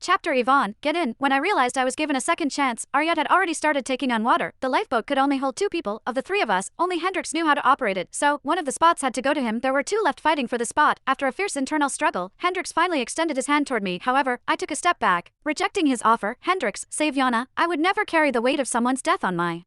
Chapter Yvonne, get in. When I realized I was given a second chance, our yacht had already started taking on water. The lifeboat could only hold 2 people. Of the 3 of us, only Hendrix knew how to operate it, so one of the spots had to go to him. There were 2 left fighting for the spot. After a fierce internal struggle, Hendrix finally extended his hand toward me. However, I took a step back, rejecting his offer. Hendrix, save Yana. I would never carry the weight of someone's death on my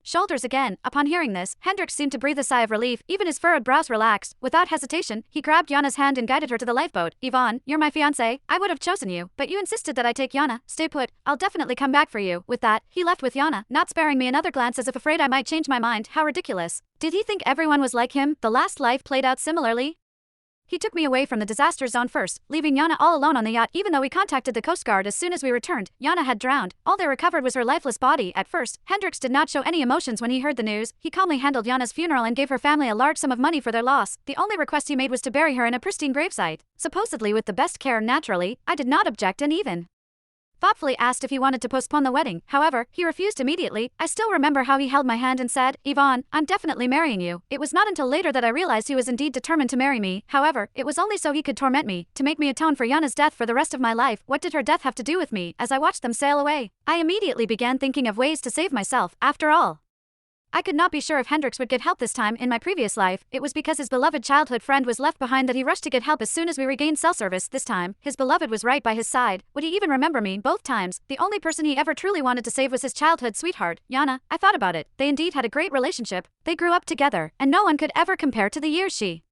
shoulders again. Upon hearing this, Hendrix seemed to breathe a sigh of relief. Even his furrowed brows relaxed. Without hesitation, he grabbed Yana's hand and guided her to the lifeboat. Yvonne, you're my fiancée. I would have chosen you, but you insisted that I take Yana. Stay put. I'll definitely come back for you. With that, he left with Yana, not sparing me another glance as if afraid I might change my mind. How ridiculous. Did he think everyone was like him? The last life played out similarly? He took me away from the disaster zone first, leaving Yana all alone on the yacht. Even though we contacted the Coast Guard as soon as we returned, Yana had drowned. All they recovered was her lifeless body. At first, Hendrix did not show any emotions when he heard the news. He calmly handled Yana's funeral and gave her family a large sum of money for their loss. The only request he made was to bury her in a pristine gravesite, supposedly with the best care. Naturally, I did not object and even thoughtfully asked if he wanted to postpone the wedding. However, he refused immediately. I still remember how he held my hand and said, Yvonne, I'm definitely marrying you. It was not until later that I realized he was indeed determined to marry me. However, it was only so he could torment me, to make me atone for Yana's death for the rest of my life. What did her death have to do with me? As I watched them sail away, I immediately began thinking of ways to save myself. After all, I could not be sure if Hendrix would get help this time. In my previous life, it was because his beloved childhood friend was left behind that he rushed to get help as soon as we regained cell service. This time, his beloved was right by his side. Would he even remember me? Both times, the only person he ever truly wanted to save was his childhood sweetheart, Yana. I thought about it. They indeed had a great relationship. They grew up together, and no one could ever compare to the years she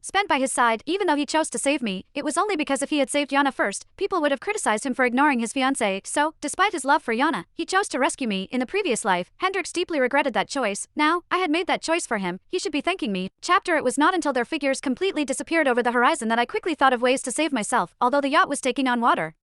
spent by his side. Even though he chose to save me, it was only because if he had saved Yana first, people would have criticized him for ignoring his fiancée. So, despite his love for Yana, he chose to rescue me. In the previous life, Hendrix deeply regretted that choice. Now, I had made that choice for him. He should be thanking me. Chapter It was not until their figures completely disappeared over the horizon that I quickly thought of ways to save myself. Although the yacht was taking on water,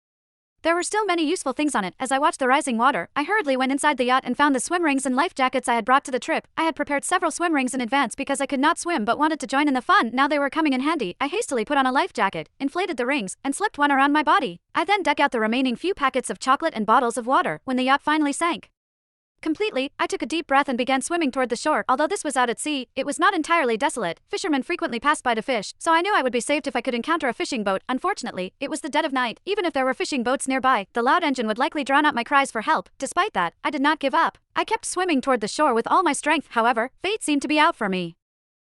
there were still many useful things on it. As I watched the rising water, I hurriedly went inside the yacht and found the swim rings and life jackets I had brought to the trip. I had prepared several swim rings in advance because I could not swim but wanted to join in the fun. Now they were coming in handy. I hastily put on a life jacket, inflated the rings, and slipped one around my body. I then dug out the remaining few packets of chocolate and bottles of water. When the yacht finally sank completely, I took a deep breath and began swimming toward the shore. Although this was out at sea, it was not entirely desolate. Fishermen frequently passed by to fish, so I knew I would be saved if I could encounter a fishing boat. Unfortunately, it was the dead of night. Even if there were fishing boats nearby, the loud engine would likely drown out my cries for help. Despite that, I did not give up. I kept swimming toward the shore with all my strength. However, fate seemed to be out for me.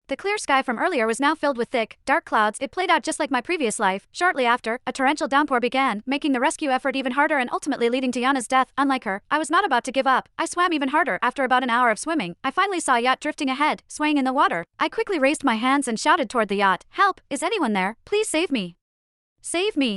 The clear sky from earlier was now filled with thick, dark clouds. It played out just like my previous life. Shortly after, a torrential downpour began, making the rescue effort even harder and ultimately leading to Yana's death. Unlike her, I was not about to give up. I swam even harder. After about an hour of swimming, I finally saw a yacht drifting ahead, swaying in the water. I quickly raised my hands and shouted toward the yacht, "Help! Is anyone there? Please save me! Save me!"